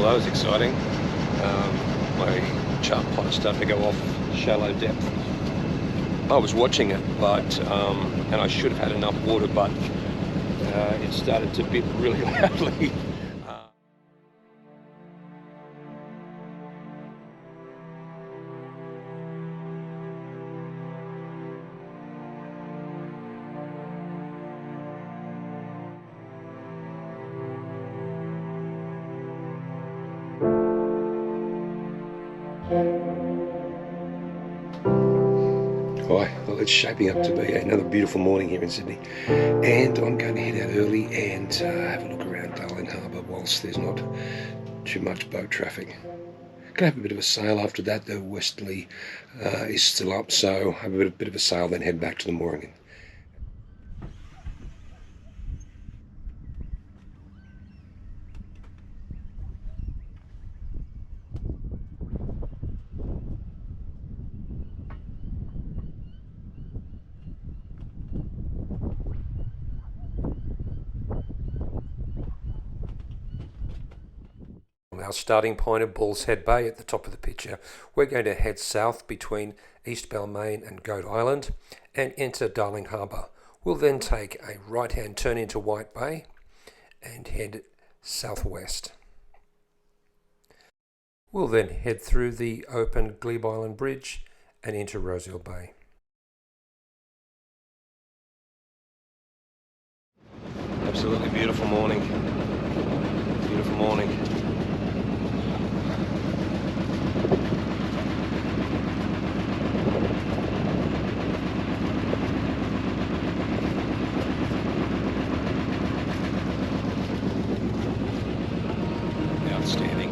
Well, that was exciting. My chart plot's starting to go off shallow depth. I was watching it, but and I should have had enough water, but it started to bip really loudly. Hi, well, it's shaping up to be another beautiful morning here in Sydney, and I'm going to head out early and have a look around Darling Harbour whilst there's not too much boat traffic. Gonna have a bit of a sail after that. The westerly is still up, so have a bit of a sail, then head back to the mooring. Our starting point of Bull's Head Bay at the top of the picture, we're going to head south between East Balmain and Goat Island and enter Darling Harbour. We'll then take a right-hand turn into White Bay and head southwest. We'll then head through the open Glebe Island Bridge and into Rozelle Bay. Absolutely beautiful morning. Beautiful morning. Outstanding.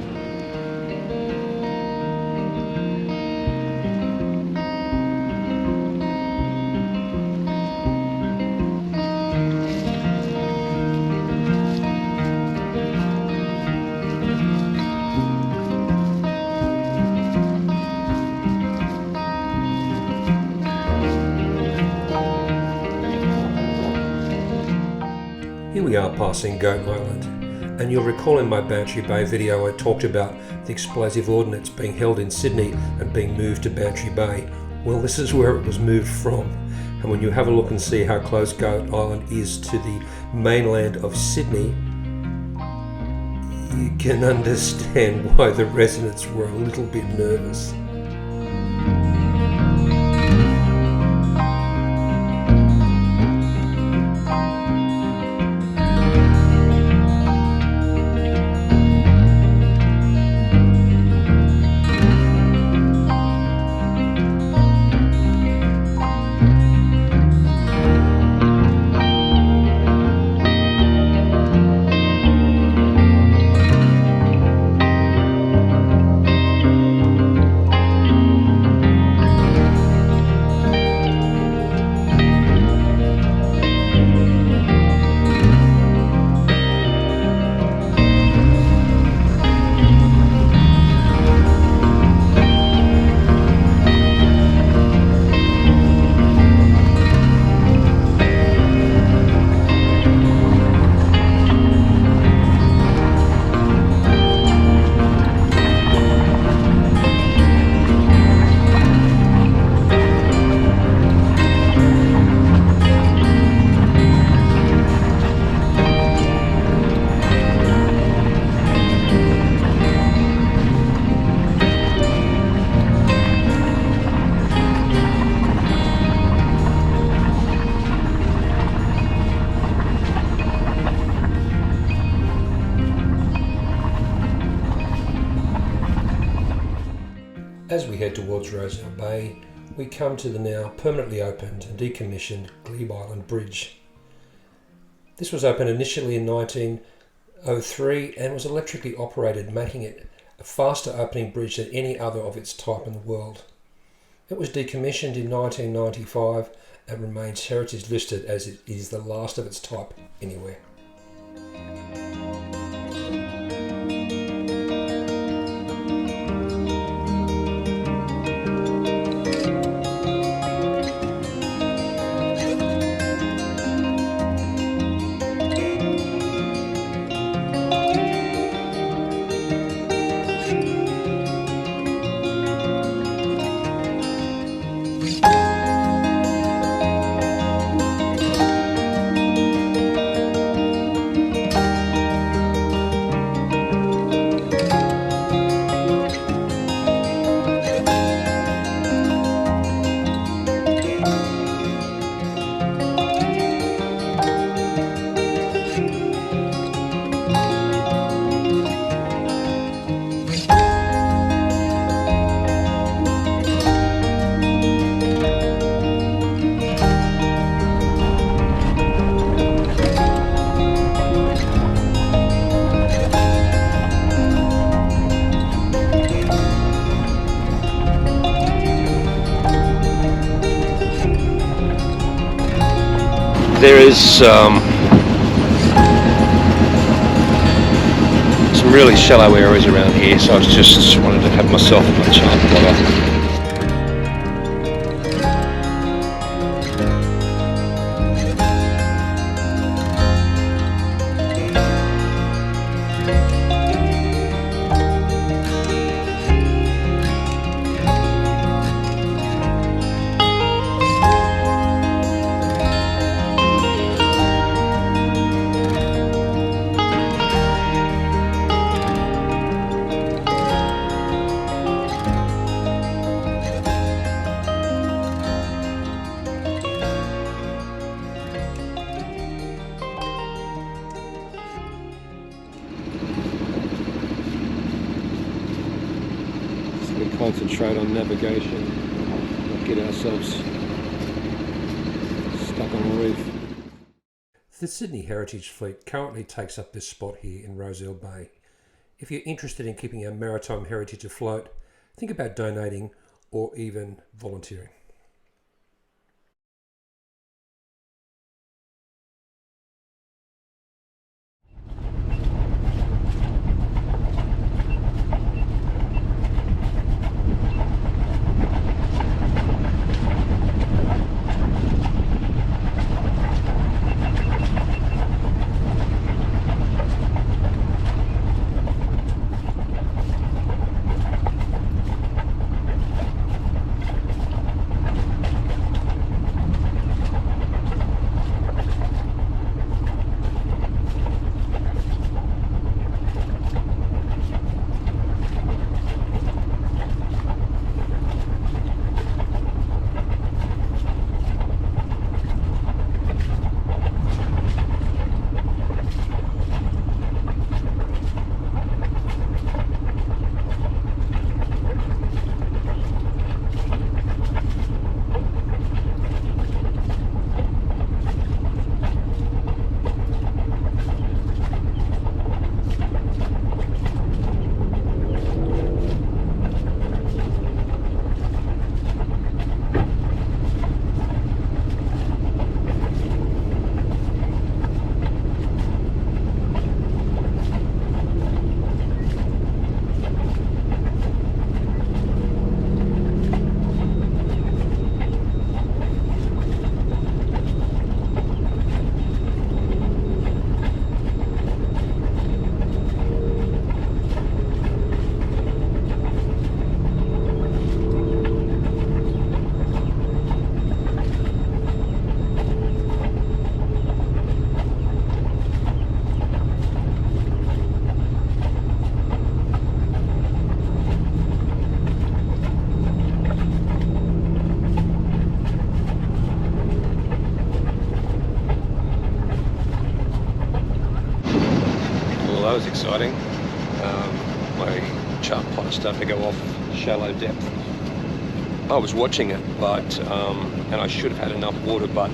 Here we are passing Goat Island, and you'll recall in my Bantry Bay video I talked about the explosive ordnance being held in Sydney and being moved to Bantry Bay. Well, this is where it was moved from, and when you have a look and see how close Goat Island is to the mainland of Sydney, you can understand why the residents were a little bit nervous. As we head towards Rozelle Bay, we come to the now permanently opened and decommissioned Glebe Island Bridge. This was opened initially in 1903 and was electrically operated, making it a faster opening bridge than any other of its type in the world. It was decommissioned in 1995 and remains heritage listed as it is the last of its type anywhere. There is some really shallow areas around here, so I just wanted to have myself a good chart plotter. Concentrate on navigation, not get ourselves stuck on a reef. The Sydney Heritage Fleet currently takes up this spot here in Rozelle Bay. If you're interested in keeping our maritime heritage afloat, think about donating or even volunteering. That was exciting. My chart plotter started to go off shallow depth. I was watching it, but and I should have had enough water, but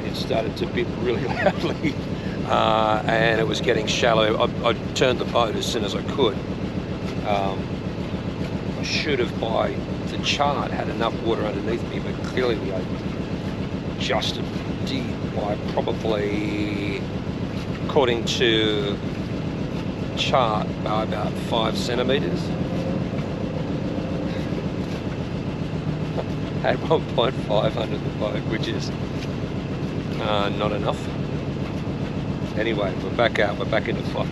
it started to bit really loudly, and it was getting shallow. I turned the boat as soon as I could. I should have, by the chart, had enough water underneath me, but clearly I adjusted deep by probably, according to chart, by about 5 centimeters. Had 1.5 under the boat, which is not enough. Anyway, we're back out, we're back into flight.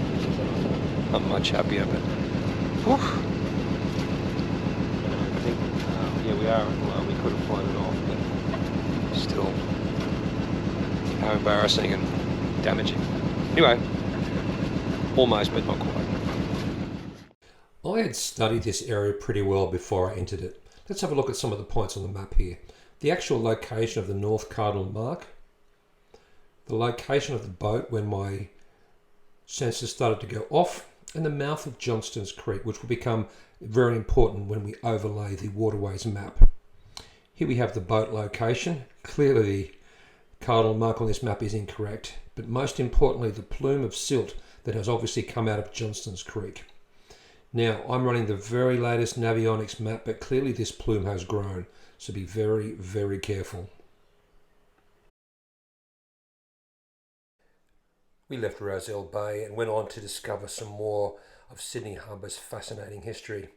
I'm much happier, but whew. I think, yeah, we are, well, we could have flown it off, but still, how embarrassing and damaging. Anyway, almost, but not quite. I had studied this area pretty well before I entered it. Let's have a look at some of the points on the map here. The actual location of the North Cardinal mark, the location of the boat when my sensors started to go off, and the mouth of Johnston's Creek, which will become very important when we overlay the waterways map. Here we have the boat location. Clearly the cardinal mark on this map is incorrect, but most importantly the plume of silt that has obviously come out of Johnston's Creek. Now I'm running the very latest Navionics map, but clearly this plume has grown, so be very, very careful. We left Rozelle Bay and went on to discover some more of Sydney Harbour's fascinating history.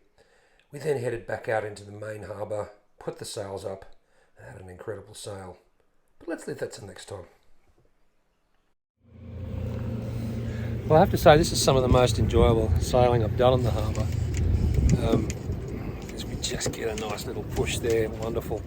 We then headed back out into the main harbour, put the sails up, and had an incredible sail. But let's leave that till next time. Well, I have to say this is some of the most enjoyable sailing I've done in the harbour. Because we just get a nice little push there, wonderful.